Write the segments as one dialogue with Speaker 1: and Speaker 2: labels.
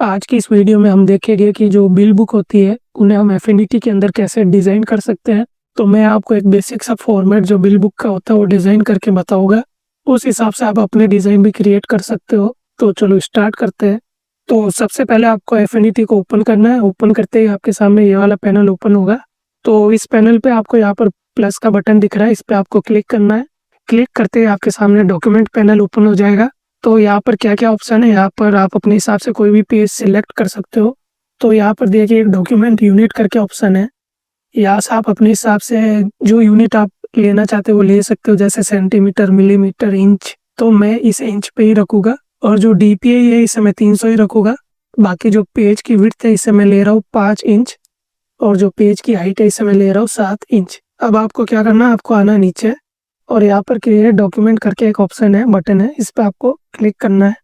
Speaker 1: आज की इस वीडियो में हम देखेंगे कि जो बिल बुक होती है, उन्हें हम एफिनिटी के अंदर कैसे डिज़ाइन कर सकते हैं। तो मैं आपको एक बेसिक सा फॉर्मेट जो बिल बुक का होता है, वो डिज़ाइन करके बताऊँगा। उस हिसाब से आप अपने डिज़ाइन भी क्रिएट कर सकते हो। तो चलो स्टार्ट करते हैं। तो सबसे पहले आपको एफिनिटी को ओपन करना है। ओपन करते ही आपके सामने ये वाला पैनल ओपन होगा। तो इस पैनल पे आपको यहाँ पर प्लस का बटन दिख रहा है, इस पे आपको क्लिक करना है। क्लिक करते ही आपके सामने डॉक्यूमेंट पैनल ओपन हो जाएगा। तो यहाँ पर क्या-क्या ऑप्शन है, यहाँ पर आप अपने हिसाब से कोई भी पेज सिलेक्ट कर सकते हो। तो यहाँ पर देखिए एक डॉक्यूमेंट यूनिट करके ऑप्शन है। यहाँ से आप अपने हिसाब से जो यूनिट आप लेना चाहते हो वो ले सकते हो, जैसे सेंटीमीटर, मिलीमीटर, इंच। तो मैं इसे इंच पे ही रखूँगा और जो डीपीआई है इसे मैं 300 ही रखूँगा। बाकी जो पेज की विड्थ है इसे मैं ले रहा हूँ 5 इंच और जो पेज की हाइट है इसे मैं ले रहा हूँ 7 इंच। अब आपको क्या करना है, आपको आना नीचे और यहाँ पर क्रिएट डॉक्यूमेंट करके एक ऑप्शन है, बटन है, इस पे आपको क्लिक करना है।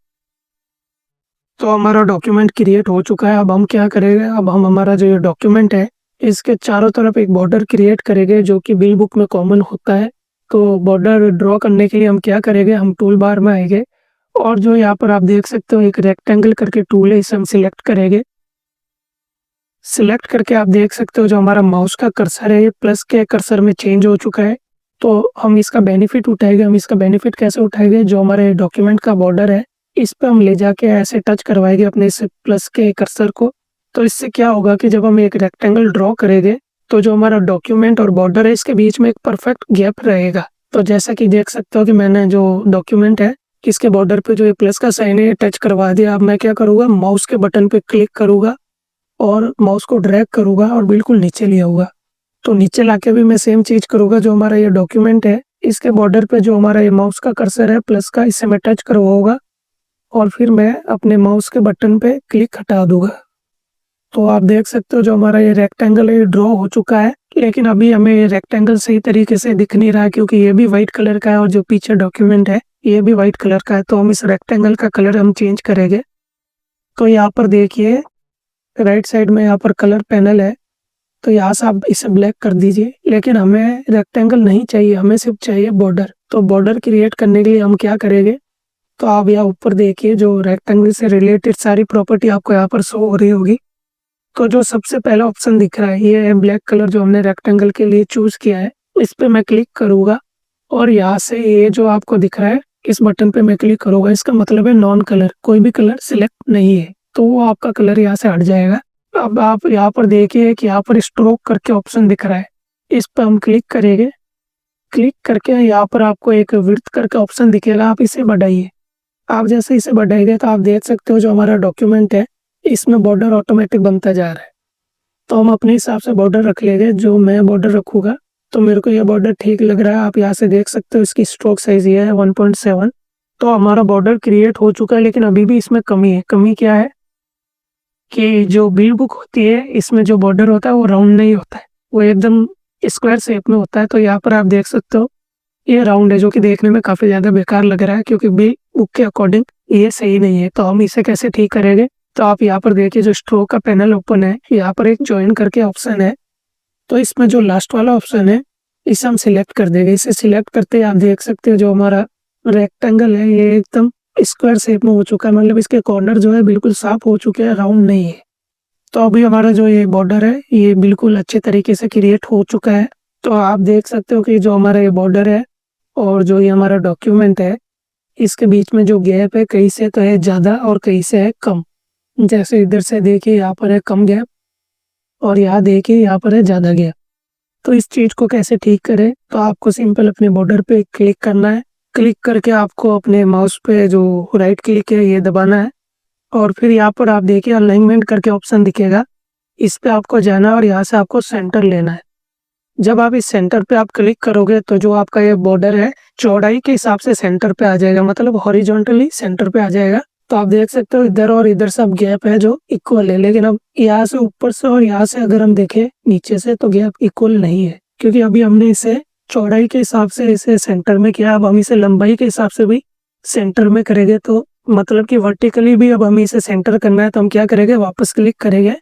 Speaker 1: तो हमारा डॉक्यूमेंट क्रिएट हो चुका है। अब हम क्या करेंगे, अब हम हमारा जो ये डॉक्यूमेंट है, इसके चारों तरफ एक बॉर्डर क्रिएट करेंगे जो कि बिल बुक में कॉमन होता है। तो बॉर्डर ड्रॉ करने के लिए हम क्या करेंगे, हम टूल बार में आएँगे और जो यहाँ पर आप देख सकते हो एक रेक्टेंगल करके टूल है, इसे हम सिलेक्ट करेंगे। सिलेक्ट करके आप देख सकते हो जो हमारा माउस का कर्सर है, ये प्लस के कर्सर में चेंज हो चुका है। तो हम इसका बेनिफिट उठाएँगे। हम इसका बेनिफिट कैसे उठाएँगे, जो हमारे डॉक्यूमेंट का बॉर्डर है, इस पे हम ले जाके ऐसे टच करवाएँगे अपने इस प्लस के कर्सर को। तो इससे क्या होगा कि जब हम एक रेक्टेंगल ड्रॉ करेंगे, तो जो हमारा डॉक्यूमेंट और बॉर्डर है, इसके बीच में एक परफेक्ट गैप रहेगा। तो जैसा कि देख सकते हो कि मैंने जो डॉक्यूमेंट है, इसके बॉर्डर पे जो ये प्लस का साइन है, ये टच करवा दिया। अब मैं क्या करूँगा, माउस के बटन पे क्लिक करूँगा और माउस को ड्रैग करूँगा और बिल्कुल नीचे ले आऊँगा। तो नीचे लाके भी मैं सेम चीज़ करूँगा, जो हमारा ये डॉक्यूमेंट है, इसके बॉर्डर पे जो हमारा ये माउस का कर्सर है प्लस का, इसे मैं टच करवाऊँगा और फिर मैं अपने माउस के बटन पे क्लिक हटा दूँगा। तो आप देख सकते हो जो हमारा ये रेक्टेंगल है, ये ड्रॉ हो चुका है। लेकिन अभी हमें ये रेक्टेंगल सही तरीके से दिख नहीं रहा है, क्योंकि ये भी व्हाइट कलर का है और जो पीछे डॉक्यूमेंट है, ये भी व्हाइट कलर का है। तो हम इस रेक्टेंगल का कलर हम चेंज करेंगे। तो यहाँ पर देखिए राइट साइड में यहाँ पर कलर पैनल है, तो यहाँ से आप इसे ब्लैक कर दीजिए। लेकिन हमें रेक्टेंगल नहीं चाहिए, हमें सिर्फ चाहिए बॉर्डर। तो बॉर्डर क्रिएट करने के लिए हम क्या करेंगे, तो आप यहाँ ऊपर देखिए जो रेक्टेंगल से रिलेटेड सारी प्रॉपर्टी आपको यहाँ पर शो हो रही होगी। तो जो सबसे पहला ऑप्शन दिख रहा है, ये है ब्लैक कलर जो हमने रेक्टेंगल के लिए चूज़ किया है। इस पे मैं क्लिक करूँगा और यहाँ से ये जो आपको दिख रहा है, इस बटन पे मैं क्लिक करूँगा। इसका मतलब है नॉन कलर, कोई भी कलर सिलेक्ट नहीं है, तो वो आपका कलर यहाँ से हट जाएगा। अब आप यहाँ पर देखिए कि यहाँ पर स्ट्रोक करके ऑप्शन दिख रहा है, इस पे हम क्लिक करेंगे। क्लिक करके यहाँ पर आपको एक विड्थ करके ऑप्शन दिखेगा, आप इसे बढ़ाइए। आप जैसे इसे बढ़ाएंगे तो आप देख सकते हो जो हमारा डॉक्यूमेंट है, इसमें बॉर्डर ऑटोमेटिक बनता जा रहा है। तो हम अपने हिसाब से बॉर्डर रख लेंगे। जो मैं बॉर्डर रखूँगा, तो मेरे को ये बॉर्डर ठीक लग रहा है। आप यहाँ से देख सकते हो इसकी स्ट्रोक साइज़ ये है 1.7। तो हमारा बॉर्डर क्रिएट हो चुका है, लेकिन अभी भी इसमें कमी है। कमी क्या है कि जो बिल बुक होती है, इसमें जो बॉर्डर होता है वो राउंड नहीं होता है, वो एकदम स्क्वायर शेप में होता है। तो यहाँ पर आप देख सकते हो ये राउंड है, जो कि देखने में काफ़ी ज़्यादा बेकार लग रहा है, क्योंकि बिल बुक के अकॉर्डिंग ये सही नहीं है। तो हम इसे कैसे ठीक करेंगे, तो आप यहाँ पर देखिए जो स्ट्रोक का पैनल ओपन है, यहाँ पर एक जॉइन करके ऑप्शन है। तो इसमें जो लास्ट वाला ऑप्शन है, इसे हम सिलेक्ट कर देंगे। इसे सिलेक्ट करते ही आप देख सकते हो जो हमारा रेक्टेंगल है, ये एकदम स्क्वायर शेप में हो चुका है। मतलब इसके कॉर्नर जो है बिल्कुल साफ हो चुके हैं, राउंड नहीं है। तो अभी हमारा जो ये बॉर्डर है, ये बिल्कुल अच्छे तरीके से क्रिएट हो चुका है। तो आप देख सकते हो कि जो हमारा ये बॉर्डर है और जो ये हमारा डॉक्यूमेंट है, इसके बीच में जो गैप है, कहीं से तो है ज़्यादा और कहीं से है कम। जैसे इधर से देखिए यहाँ पर है कम गैप और यहाँ देखिए यहाँ पर है ज़्यादा गैप। तो इस चीज़ को कैसे ठीक करें, तो आपको सिंपल अपने बॉर्डर पे क्लिक करना है। क्लिक करके आपको अपने माउस पे जो राइट क्लिक है ये दबाना है और फिर यहाँ पर आप देखिए अलाइनमेंट करके ऑप्शन दिखेगा, इस पे आपको जाना है और यहाँ से आपको सेंटर लेना है। जब आप इस सेंटर पे आप क्लिक करोगे, तो जो आपका ये बॉर्डर है, चौड़ाई के हिसाब से सेंटर पे आ जाएगा, मतलब हॉरिजॉन्टली सेंटर पे आ जाएगा। तो आप देख सकते हो इधर और इधर सब गैप है जो इक्वल है। लेकिन अब यहाँ से ऊपर से और यहाँ से अगर हम देखें नीचे से, तो गैप इक्वल नहीं है, क्योंकि अभी हमने इसे चौड़ाई के हिसाब से इसे सेंटर में किया। अब हम इसे लंबाई के हिसाब से भी सेंटर में करेंगे, तो मतलब कि वर्टिकली भी अब हमें इसे सेंटर करना है। तो हम क्या करेंगे, वापस क्लिक करेंगे,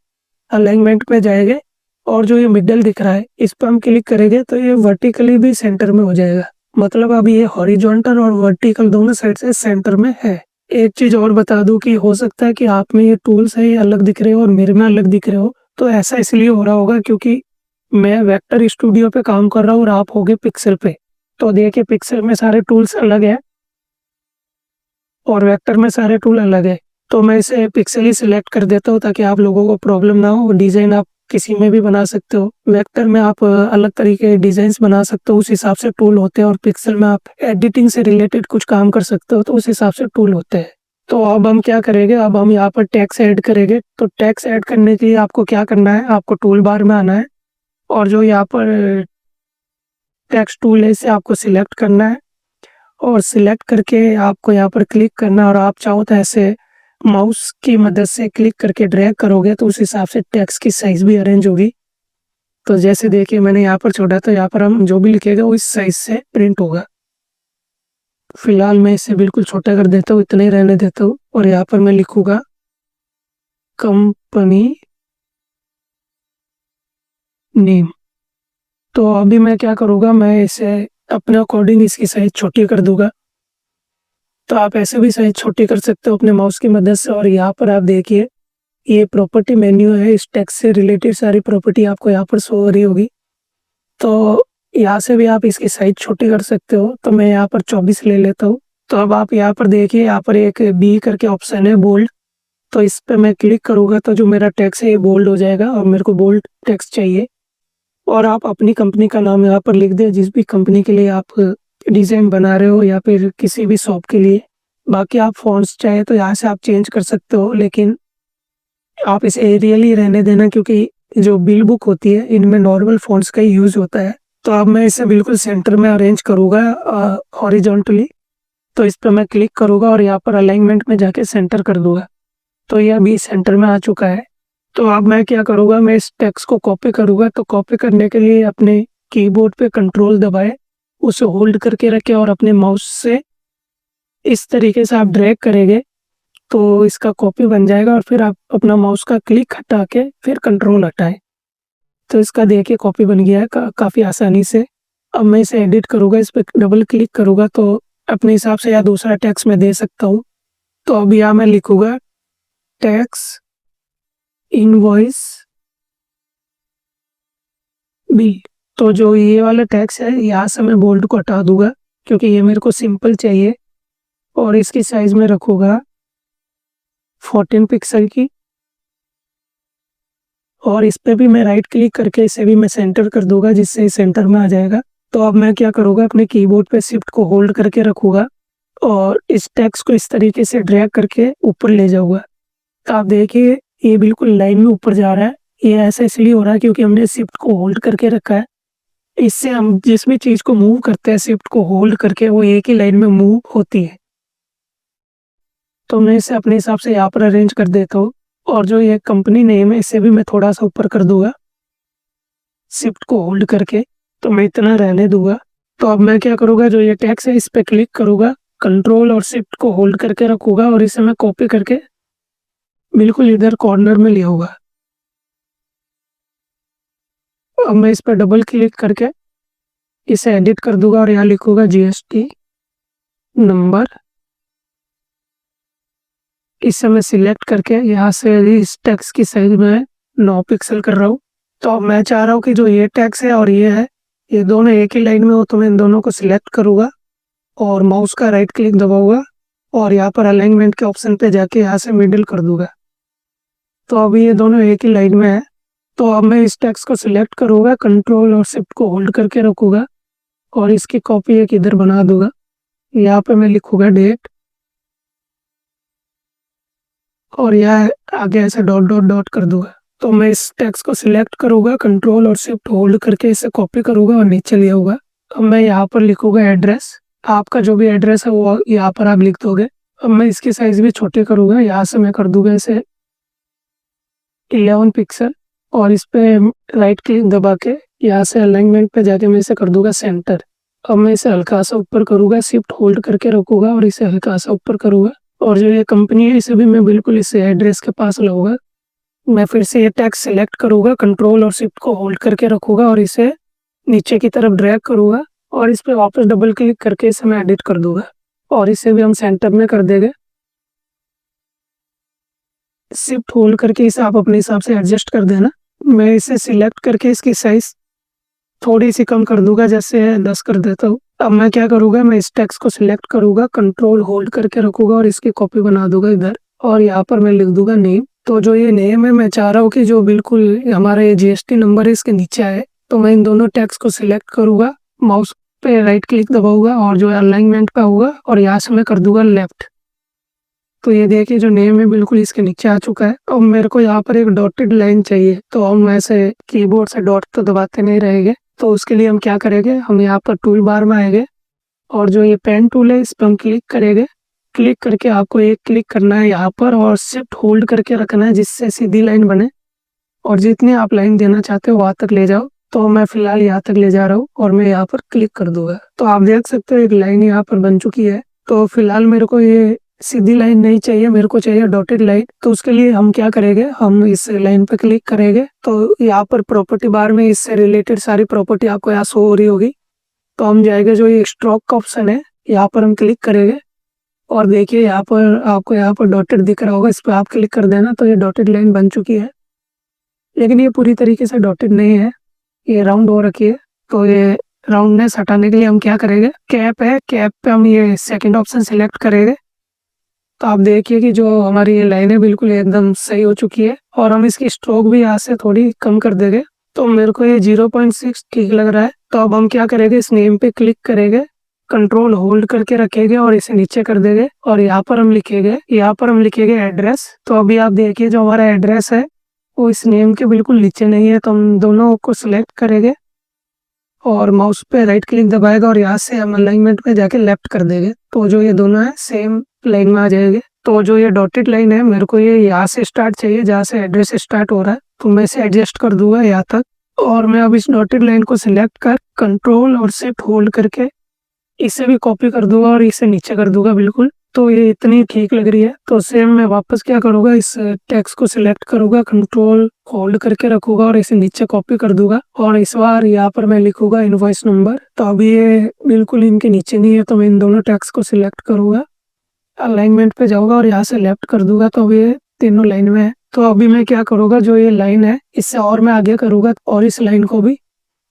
Speaker 1: अलाइनमेंट पे जाएंगे और जो ये मिडल दिख रहा है, इस पर हम क्लिक करेंगे तो ये वर्टिकली भी सेंटर में हो जाएगा। मतलब अब ये हॉरिजॉन्टल और वर्टिकल दोनों साइड से सेंटर में है। एक चीज़ और बता दूँ कि हो सकता है कि आप में ये टूल्स है ये अलग दिख रहे हो और मेरे में अलग दिख रहे हो। तो ऐसा इसलिए हो रहा होगा क्योंकि मैं वेक्टर स्टूडियो पे काम कर रहा हूँ और आप होगे पिक्सेल पे। तो देखिए पिक्सेल में सारे टूल्स अलग हैं और वेक्टर में सारे टूल अलग है। तो मैं इसे पिक्सेल ही सिलेक्ट कर देता हूँ ताकि आप लोगों को प्रॉब्लम ना हो। डिज़ाइन आप किसी में भी बना सकते हो। वेक्टर में आप अलग तरीके के डिज़ाइन्स बना सकते हो, उस हिसाब से टूल होते हैं और पिक्सेल में आप एडिटिंग से रिलेटेड कुछ काम कर सकते हो, तो उस हिसाब से टूल होते हैं। तो अब हम क्या करेंगे, अब हम यहाँ पर टेक्स्ट ऐड करेंगे। तो टेक्स्ट ऐड करने के लिए आपको क्या करना है, आपको टूल बार में आना है और जो यहाँ पर टेक्स्ट टूल है इसे आपको सिलेक्ट करना है और सिलेक्ट करके आपको यहाँ पर क्लिक करना है और आप चाहो तो ऐसे माउस की मदद से क्लिक करके ड्रैग करोगे तो उस हिसाब से टेक्स्ट की साइज़ भी अरेंज होगी। तो जैसे देखिए मैंने यहाँ पर छोड़ा तो यहाँ पर हम जो भी लिखेगा वो इस साइज़ से प्रिंट होगा। फिलहाल मैं इसे बिल्कुल छोटा कर देता हूँ, इतना ही रहने देता हूँ और यहाँ पर मैं लिखूँगा कंपनी नेम। तो अभी मैं क्या करूँगा, मैं इसे अपने अकॉर्डिंग इसकी साइज़ छोटी कर दूँगा। तो आप ऐसे भी साइज़ छोटी कर सकते हो अपने माउस की मदद से। और यहाँ पर आप देखिए ये प्रॉपर्टी मेन्यू है, इस टेक्स्ट से रिलेटेड सारी प्रॉपर्टी आपको यहाँ पर शो हो रही होगी। तो यहाँ से भी आप इसकी साइज़ छोटी कर सकते हो। तो मैं यहाँ पर 24 ले लेता हूँ। तो अब आप यहाँ पर देखिए, यहाँ पर एक बी करके ऑप्शन है बोल्ड, तो इस पे मैं क्लिक करूँगा तो जो मेरा टेक्स्ट है ये बोल्ड हो जाएगा और मेरे को बोल्ड टेक्स्ट चाहिए। और आप अपनी कंपनी का नाम यहाँ पर लिख दें, जिस भी कंपनी के लिए आप डिज़ाइन बना रहे हो या फिर किसी भी शॉप के लिए। बाकी आप फ़ॉन्ट्स चाहे तो यहाँ से आप चेंज कर सकते हो, लेकिन आप इसे एरियल ही रहने देना क्योंकि जो बिल बुक होती है इनमें नॉर्मल फ़ॉन्ट्स का ही यूज़ होता है। तो अब मैं इसे बिल्कुल सेंटर में अरेंज करूँगा हॉरिज़ॉन्टली। तो इस पे मैं क्लिक करूँगा और यहाँ पर अलाइनमेंट में जाके सेंटर कर दूँगा। तो ये अभी सेंटर में आ चुका है। तो अब मैं क्या करूँगा, मैं इस टेक्स्ट को कॉपी करूँगा। तो कॉपी करने के लिए अपने कीबोर्ड पे कंट्रोल दबाएँ, उसे होल्ड करके रखें और अपने माउस से इस तरीके से आप ड्रैग करेंगे तो इसका कॉपी बन जाएगा और फिर आप अपना माउस का क्लिक हटा के फिर कंट्रोल हटाएँ। तो इसका देखिए कॉपी बन गया है काफ़ी आसानी से। अब मैं इसे एडिट करूँगा, इस पे डबल क्लिक करूँगा तो अपने हिसाब से या दूसरा टेक्स्ट मैं दे सकता हूँ। तो अब यहाँ मैं लिखूँगा टैक्स इनवॉइस बिल। तो जो ये वाला टैक्स है यहाँ से मैं बोल्ड को हटा दूँगा क्योंकि ये मेरे को सिंपल चाहिए और इसकी साइज़ में रखूँगा 14 पिक्सल की। और इस पे भी मैं राइट क्लिक करके इसे भी मैं सेंटर कर दूँगा जिससे सेंटर में आ जाएगा। तो अब मैं क्या करूँगा, अपने कीबोर्ड पे शिफ्ट को होल्ड करके रखूँगा और इस टेक्स्ट को इस तरीके से ड्रैग करके ऊपर ले जाऊँगा। तो आप देखिए ये बिल्कुल लाइन में ऊपर जा रहा है। ये ऐसा इसलिए हो रहा है क्योंकि हमने शिफ्ट को होल्ड करके रखा है। इससे हम जिस भी चीज़ को मूव करते हैं शिफ्ट को होल्ड करके वो एक ही लाइन में मूव होती है। तो मैं इसे अपने हिसाब से यहाँ पर अरेंज कर देता हूँ और जो ये कंपनी नेम है इसे भी मैं थोड़ा-सा ऊपर कर दूँगा, शिफ्ट को होल्ड करके। तो मैं इतना रहने दूँगा। तो अब मैं क्या करूँगा, जो ये टेक्स्ट है इस पे क्लिक करूँगा, कंट्रोल और शिफ्ट को होल्ड करके रखूँगा और इसे मैं कॉपी करके बिल्कुल इधर कॉर्नर में ले आऊँगा। अब मैं इस पे डबल क्लिक करके इसे एडिट कर दूँगा और यहाँ लिखूँगा जीएसटी नंबर। इसे मैं सिलेक्ट करके यहाँ से इस टेक्स्ट की साइज़ में 9 पिक्सल कर रहा हूँ। तो अब मैं चाह रहा हूँ कि जो ये टेक्स्ट है और ये है, ये दोनों एक ही लाइन में हो, तो मैं इन दोनों को सिलेक्ट करूँगा और माउस का राइट क्लिक दबाऊँगा और यहाँ पर अलाइनमेंट के ऑप्शन पे जाके यहाँ से मिडल कर दूँगा। तो अभी ये दोनों एक ही लाइन में है। तो अब मैं इस टेक्स्ट को सिलेक्ट करूँगा, कंट्रोल और शिफ्ट को होल्ड करके रखूँगा और इसकी कॉपी एक इधर बना दूँगा। यहाँ पे मैं लिखूँगा डेट और यहाँ आगे ऐसे डॉट डॉट डॉट कर दूँगा। तो मैं इस टेक्स्ट को सिलेक्ट करूँगा, कंट्रोल और शिफ्ट होल्ड करके इसे कॉपी करूँगा और नीचे ले आऊँगा। अब मैं यहाँ पर लिखूँगा एड्रेस। आपका जो भी एड्रेस है वो यहाँ पर आप लिख दोगे। अब मैं इसकी साइज़ भी छोटी करूँगा, यहाँ से मैं कर दूँगा इसे 11 पिक्सल और इस पे राइट क्लिक दबा के यहाँ से अलाइनमेंट पे जाके मैं इसे कर दूँगा सेंटर। अब मैं इसे हल्का सा ऊपर करूँगा, शिफ्ट होल्ड करके रखूँगा और इसे हल्का सा ऊपर करूँगा और जो ये कंपनी है इसे भी मैं बिल्कुल इस एड्रेस के पास लाऊँगा। मैं फिर से ये टेक्स्ट सिलेक्ट करूँगा, कंट्रोल और शिफ्ट को होल्ड करके रखूँगा और इसे नीचे की तरफ ड्रैग करूँगा और इस पे वापस डबल क्लिक करके इसे मैं एडिट कर दूँगा और इसे भी हम सेंटर में कर देंगे। शिफ्ट होल्ड करके इसे आप अपने हिसाब से एडजस्ट कर देना। मैं इसे सिलेक्ट करके इसकी साइज़ थोड़ी-सी कम कर दूँगा, जैसे 10 कर देता हूँ। अब मैं क्या करूँगा, मैं इस टेक्स्ट को सिलेक्ट करूँगा, कंट्रोल होल्ड करके रखूँगा और इसकी कॉपी बना दूँगा इधर, और यहाँ पर मैं लिख दूँगा नेम। तो जो ये नेम है, मैं चाह रहा हूँ कि जो बिल्कुल हमारा ये जीएसटी नंबर है इसके नीचे आए। तो मैं इन दोनों टेक्स्ट को सिलेक्ट करूँगा, माउस पे राइट क्लिक दबाऊँगा और जो अलाइनमेंट पे होगा और यहाँ से मैं कर दूँगा लेफ्ट। तो ये देखिए जो नेम है बिल्कुल इसके नीचे आ चुका है। अब मेरे को यहाँ पर एक डॉटेड लाइन चाहिए, तो हम ऐसे कीबोर्ड से डॉट तो दबाते नहीं रहेंगे। तो उसके लिए हम क्या करेंगे, हम यहाँ पर टूल बार में आएँगे और जो ये पेन टूल है इस पे हम क्लिक करेंगे। क्लिक करके आपको एक क्लिक करना है यहाँ पर और शिफ्ट होल्ड करके रखना है जिससे सीधी लाइन बने, और जितनी आप लाइन देना चाहते हो वहाँ तक ले जाओ। तो मैं फ़िलहाल यहाँ तक ले जा रहा हूँ और मैं यहाँ पर क्लिक कर दूँगा। तो आप देख सकते हो एक लाइन यहाँ पर बन चुकी है। तो फ़िलहाल मेरे को ये सीधी लाइन नहीं चाहिए, मेरे को चाहिए डॉटेड लाइन। तो उसके लिए हम क्या करेंगे, हम इस लाइन पे क्लिक करेंगे। तो यहाँ पर प्रॉपर्टी बार में इससे रिलेटेड सारी प्रॉपर्टी आपको यहाँ शो हो रही होगी। तो हम जाएंगे, जो ये स्ट्रोक का ऑप्शन है यहाँ पर हम क्लिक करेंगे और देखिए यहाँ पर आपको यहाँ पर डॉटेड दिख रहा होगा, इस पर आप क्लिक कर देना। तो ये डॉटेड लाइन बन चुकी है, लेकिन ये पूरी तरीके से डॉटेड नहीं है, ये राउंड हो रखी है। तो ये राउंडनेस हटाने के लिए हम क्या करेंगे, कैप है, कैप पे हम ये सेकंड ऑप्शन सिलेक्ट करेंगे। तो आप देखिए कि जो हमारी ये लाइन है बिल्कुल एकदम सही हो चुकी है, और हम इसकी स्ट्रोक भी यहाँ से थोड़ी कम कर देंगे। तो मेरे को ये 0.6 ठीक लग रहा है। तो अब हम क्या करेंगे, इस नेम पे क्लिक करेंगे, कंट्रोल होल्ड करके रखेंगे और इसे नीचे कर देंगे, और यहाँ पर हम लिखेंगे एड्रेस। तो अभी आप देखिए जो हमारा एड्रेस है वो इस नेम के बिल्कुल नीचे नहीं है। तो हम दोनों को सिलेक्ट करेंगे और माउस पे राइट क्लिक दबाएगा और यहाँ से हम अलाइनमेंट पे जाके लेफ्ट कर देंगे। तो जो ये दोनों है सेम लाइन में आ जाएंगे। तो जो ये डॉटेड लाइन है मेरे को ये यहाँ से स्टार्ट चाहिए जहाँ से एड्रेस स्टार्ट हो रहा है। तो मैं इसे एडजस्ट कर दूंगा यहाँ तक, और मैं अब इस डॉटेड लाइन को सिलेक्ट कर कंट्रोल और शिफ्ट होल्ड करके इसे भी कॉपी कर दूंगा और इसे नीचे कर दूंगा बिल्कुल। तो ये इतनी ठीक लग रही है। तो सेम मैं वापस क्या करूँगा, इस टेक्स्ट को सिलेक्ट करूँगा, कंट्रोल होल्ड करके रखूँगा और इसे नीचे कॉपी कर दूंगा, और इस बार यहाँ पर मैं लिखूँगा इनवॉइस नंबर। तो अभी ये बिल्कुल इनके नीचे नहीं है, तो मैं इन दोनों टेक्स्ट को सिलेक्ट करूँगा, अलाइनमेंट पे जाऊँगा और यहाँ से लेफ्ट कर दूंगा। तो अभी ये तीनों लाइन में है। तो अभी मैं क्या करूँगा, जो ये लाइन है इससे और मैं आगे करूँगा और इस लाइन को भी,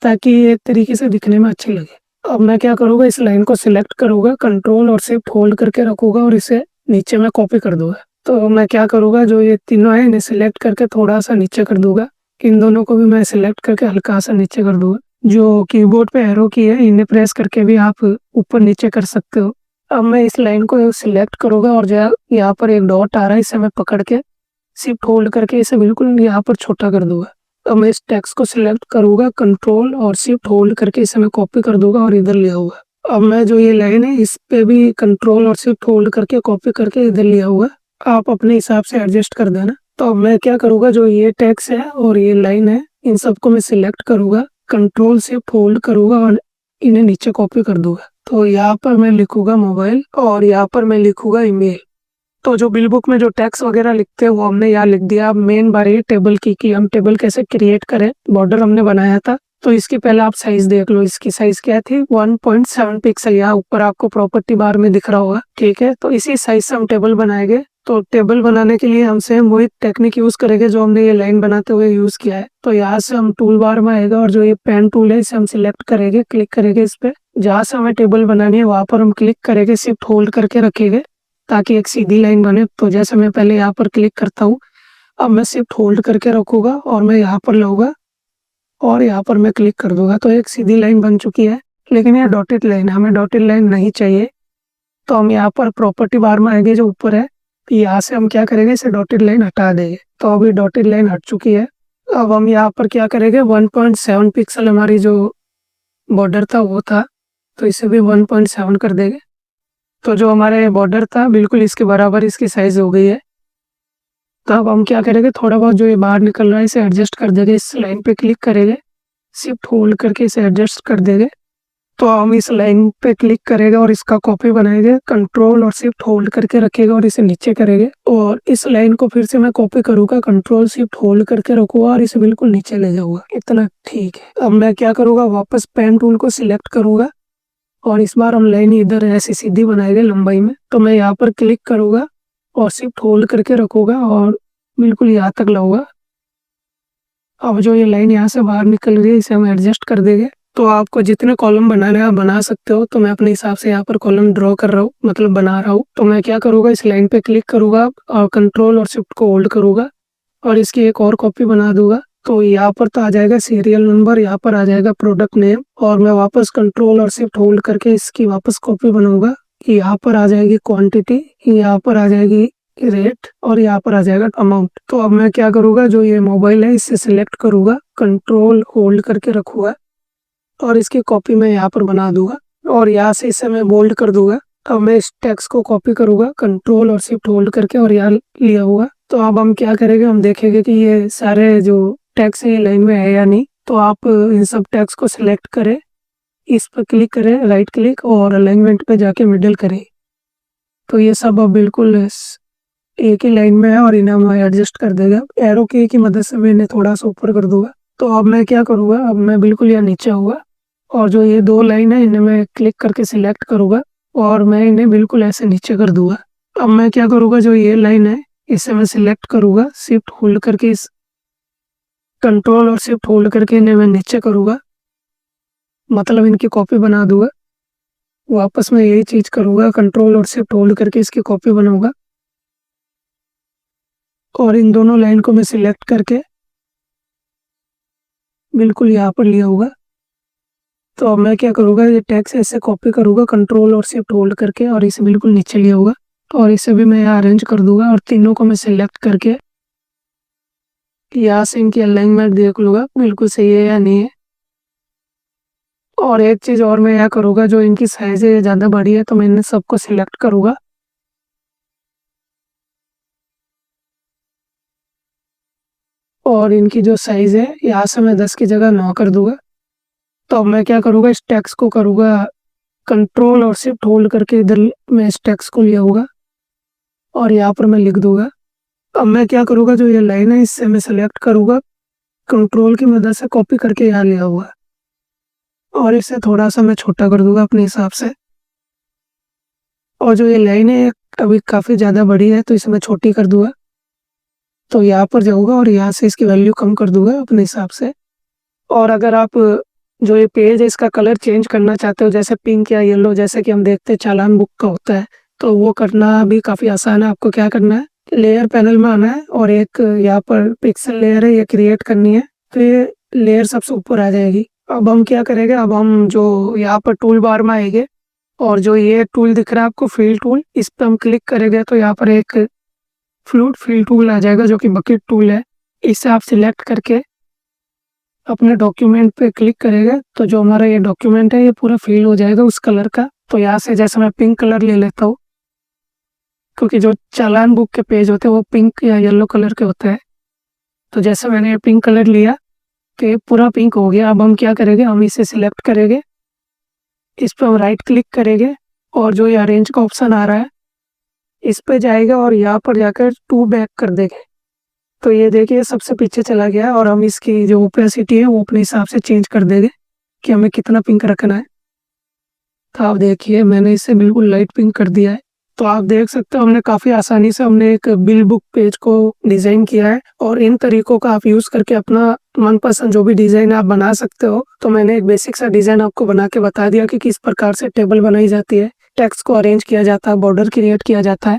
Speaker 1: ताकि ये एक तरीके से दिखने में अच्छी लगे। अब मैं क्या करूँगा, इस लाइन को सिलेक्ट करूँगा, कंट्रोल और शिफ्ट होल्ड करके रखूँगा और इसे नीचे में कॉपी कर दूंगा। तो मैं क्या करूँगा, जो ये तीनों है इन्हें सिलेक्ट करके थोड़ा सा नीचे कर दूंगा। इन दोनों को भी मैं सिलेक्ट करके हल्का सा नीचे कर दूंगा। जो कीबोर्ड पे एरो की है इन्हें प्रेस करके भी आप ऊपर नीचे कर सकते हो। अब मैं इस लाइन को सिलेक्ट करूँगा और जो यहाँ पर एक डॉट आ रहा है इसे मैं पकड़ के शिफ्ट होल्ड करके इसे बिल्कुल यहाँ पर छोटा कर दूंगा। अब मैं इस टेक्स्ट को सिलेक्ट करूँगा, कंट्रोल और शिफ्ट होल्ड करके इसे मैं कॉपी कर दूंगा और इधर ले आऊँगा। अब मैं जो ये लाइन है इस पे भी कंट्रोल और शिफ्ट होल्ड करके कॉपी करके इधर ले आऊँगा। आप अपने हिसाब से एडजस्ट कर देना। तो अब मैं क्या करूँगा, जो ये टेक्स्ट है और ये लाइन है इन सबको मैं सिलेक्ट करूँगा, कंट्रोल शिफ्ट होल्ड करूँगा और इन्हें नीचे कॉपी कर दूंगा। तो यहाँ पर मैं लिखूँगा मोबाइल और यहाँ पर मैं लिखूँगा ईमेल। तो जो बिल बुक में जो टैक्स वगैरह लिखते हैं वो हमने यहाँ लिख दिया। अब मेन बात है टेबल की, कि हम टेबल कैसे क्रिएट करें। बॉर्डर हमने बनाया था, तो इसकी पहले आप साइज देख लो। इसकी साइज क्या थी, 1.7 पिक्सल। यहाँ ऊपर आपको प्रॉपर्टी बार में दिख रहा होगा, ठीक है। तो इसी साइज से हम टेबल बनाएंगे। तो टेबल बनाने के लिए हम सेम वही टेक्निक यूज करेंगे जो हमने ये लाइन बनाते हुए यूज किया है। तो यहाँ से हम टूल बार में आएगा और जो ये पेन टूल है इसे हम सिलेक्ट करेंगे, क्लिक करेंगे इस पे। जहाँ से हमें टेबल बनानी है वहां पर हम क्लिक करेंगे, शिफ्ट होल्ड करके रखेंगे ताकि एक सीधी लाइन बने। तो जैसे मैं पहले यहाँ पर क्लिक करता हूँ, अब मैं शिफ्ट होल्ड करके रखूंगा और मैं यहाँ पर लाऊंगा और यहाँ पर मैं क्लिक कर दूंगा। तो एक सीधी लाइन बन चुकी है, लेकिन ये डॉटेड लाइन, हमें डॉटेड लाइन नहीं चाहिए। तो हम यहाँ पर प्रॉपर्टी बार में आएंगे जो ऊपर है, यहाँ से हम क्या करेंगे, इसे डॉटेड लाइन हटा देंगे। तो अभी डॉटेड लाइन हट चुकी है। अब हम यहाँ पर क्या करेंगे, 1.7 पिक्सल हमारी जो बॉर्डर था वो था, तो इसे भी 1.7 कर देंगे। तो जो हमारे बॉर्डर था बिल्कुल इसके बराबर इसकी साइज हो गई है। तो अब हम क्या करेंगे, थोड़ा बहुत जो ये बाहर निकल रहा है इसे एडजस्ट कर देंगे। इस लाइन पे क्लिक करेंगे, शिफ्ट होल्ड करके इसे एडजस्ट कर देंगे। तो हम इस लाइन पे क्लिक करेंगे और इसका कॉपी बनाएंगे, कंट्रोल और शिफ्ट होल्ड करके रखेगा और इसे नीचे करेंगे। और इस लाइन को फिर से मैं कॉपी करूंगा, कंट्रोल शिफ्ट होल्ड करके रखूंगा और इसे बिल्कुल नीचे ले जाऊंगा। इतना ठीक है। अब मैं क्या करूंगा, वापस पेन टूल को सिलेक्ट करूंगा और इस बार हम लाइन इधर ऐसी सीधी बनाएंगे लंबाई में। तो मैं यहाँ पर क्लिक करूंगा और शिफ्ट होल्ड करके रखूंगा और बिल्कुल यहाँ तक लाऊँगा। अब जो ये लाइन यहाँ से बाहर निकल रही है इसे हम एडजस्ट कर देंगे। तो आपको जितने कॉलम बनाने हैं आप बना सकते हो, तो मैं अपने हिसाब से यहाँ पर कॉलम ड्रॉ कर रहा हूँ, मतलब बना रहा हूँ। तो मैं क्या करूँगा, इस लाइन पे क्लिक करूँगा और कंट्रोल और शिफ्ट को होल्ड करूँगा और इसकी एक और कॉपी बना दूँगा। तो यहाँ पर तो आ जाएगा सीरियल नंबर, यहाँ पर आ जाएगा प्रोडक्ट नेम और मैं वापस कंट्रोल और शिफ्ट होल्ड करके इसकी वापस कॉपी बनाऊँगा। यहाँ पर आ जाएगी क्वांटिटी, यहाँ पर आ जाएगी रेट और यहाँ पर आ जाएगा अमाउंट। तो अब मैं क्या करूँगा, जो ये मोबाइल है इसे सिलेक्ट करूँगा, कंट्रोल होल्ड करके रखूँगा और इसकी कॉपी मैं यहाँ पर बना दूँगा और यहाँ से इसे मैं बोल्ड कर दूँगा। अब मैं इस टेक्स्ट को कॉपी करूँगा कंट्रोल और शिफ्ट होल्ड करके और यहाँ लिया हुआ। तो अब हम क्या करेंगे, हम देखेंगे कि ये सारे जो टेक्स्ट है लाइन में है या नहीं। तो आप इन सब टेक्स्ट को सिलेक्ट करें, इस पर क्लिक करें, राइट क्लिक और अलाइनमेंट पे जाके मिडिल करें। तो ये सब अब बिल्कुल एक ही लाइन में है और इन्हें हम एडजस्ट कर देगा। एरो की मदद से मैं इन्हें थोड़ा सा ऊपर कर दूंगा। तो अब मैं क्या करूँगा, अब मैं बिल्कुल यहाँ नीचे आऊँगा और जो ये दो लाइन है इन्हें मैं क्लिक करके सिलेक्ट करूँगा और मैं इन्हें बिल्कुल ऐसे नीचे कर दूंगा। अब मैं क्या करूँगा, जो ये लाइन है इसे मैं सिलेक्ट करूँगा, शिफ्ट होल्ड करके इस कंट्रोल और शिफ्ट होल्ड करके इन्हें मैं नीचे करूँगा, मतलब इनकी कॉपी बना दूंगा। वापस मैं यही चीज़ करूँगा, कंट्रोल और शिफ्ट होल्ड करके इसकी कॉपी बनाऊंगा और इन दोनों लाइन को मैं सिलेक्ट करके बिल्कुल यहाँ पर लिया होगा। तो अब मैं क्या करूँगा, ये टेक्स्ट ऐसे कॉपी करूँगा कंट्रोल और शिफ्ट होल्ड करके और इसे बिल्कुल नीचे लिया होगा और इसे भी मैं यहाँ अरेंज कर दूंगा और तीनों को मैं सिलेक्ट करके यहाँ से इनकी अलाइनमेंट देख लूँगा बिल्कुल सही है या नहीं है। और एक चीज़ और मैं यहाँ करूँगा, जो इनकी साइज़ है ज़्यादा बड़ी है तो मैं इन सबको सिलेक्ट करूँगा और इनकी जो साइज़ है यहाँ से मैं 10 की जगह 9 कर दूंगा। तो अब मैं क्या करूँगा, इस टेक्स्ट को करूँगा कंट्रोल और शिफ्ट होल्ड करके इधर मैं इस टेक्स्ट को लिया होगा और यहाँ पर मैं लिख दूंगा। अब मैं क्या करूँगा, जो ये लाइन है इससे मैं सेलेक्ट करूँगा, कंट्रोल की मदद से कॉपी करके यहाँ लिया हुआ और इसे थोड़ा सा मैं छोटा कर दूंगा अपने हिसाब से। और जो ये लाइन है अभी काफ़ी ज़्यादा बड़ी है तो इसे मैं छोटी कर दूंगा। तो यहाँ पर जाऊँगा और यहाँ से इसकी वैल्यू कम कर दूंगा अपने हिसाब से। और अगर आप जो ये पेज है इसका कलर चेंज करना चाहते हो, जैसे पिंक या येलो जैसे कि हम देखते हैं चालान बुक का होता है, तो वो करना भी काफ़ी आसान है। आपको क्या करना है, लेयर पैनल में आना है और एक यहाँ पर पिक्सल लेयर है ये क्रिएट करनी है। तो ये लेयर सबसे ऊपर आ जाएगी। अब हम क्या करेंगे, अब हम जो यहाँ पर टूल बार में आएंगे और जो ये टूल दिख रहा है आपको फिल टूल, इस पर हम क्लिक करेंगे तो यहाँ पर एक फ्लूट फिल टूल आ जाएगा जो कि बकेट टूल है। इसे आप सिलेक्ट करके अपने डॉक्यूमेंट पे क्लिक करेंगे तो जो हमारा ये डॉक्यूमेंट है ये पूरा फिल हो जाएगा उस कलर का। तो यहाँ से जैसे मैं पिंक कलर ले लेता हूँ, क्योंकि जो चालान बुक के पेज होते हैं वो पिंक या येलो कलर के होते हैं। तो जैसे मैंने ये पिंक कलर लिया तो ये पूरा पिंक हो गया। अब हम क्या करेंगे, हम इसे सिलेक्ट करेंगे, इस पर हम राइट क्लिक करेंगे और जो ये अरेंज का ऑप्शन आ रहा है इस पे जाएगा और यहाँ पर जाकर टू बैक कर देंगे। तो ये देखिए सबसे पीछे चला गया और हम इसकी जो ओपेसिटी है वो अपने हिसाब से चेंज कर देंगे कि हमें कितना पिंक रखना है। तो आप देखिए मैंने इसे बिल्कुल लाइट पिंक कर दिया है। तो आप देख सकते हो हमने काफ़ी आसानी से हमने एक बिल बुक पेज को डिज़ाइन किया है और इन तरीकों का आप यूज़ करके अपना मनपसंद जो भी डिज़ाइन आप बना सकते हो। तो मैंने एक बेसिक सा डिज़ाइन आपको बना के बता दिया कि किस प्रकार से टेबल बनाई जाती है, टेक्स्ट को अरेंज किया जाता है, बॉर्डर क्रिएट किया जाता है।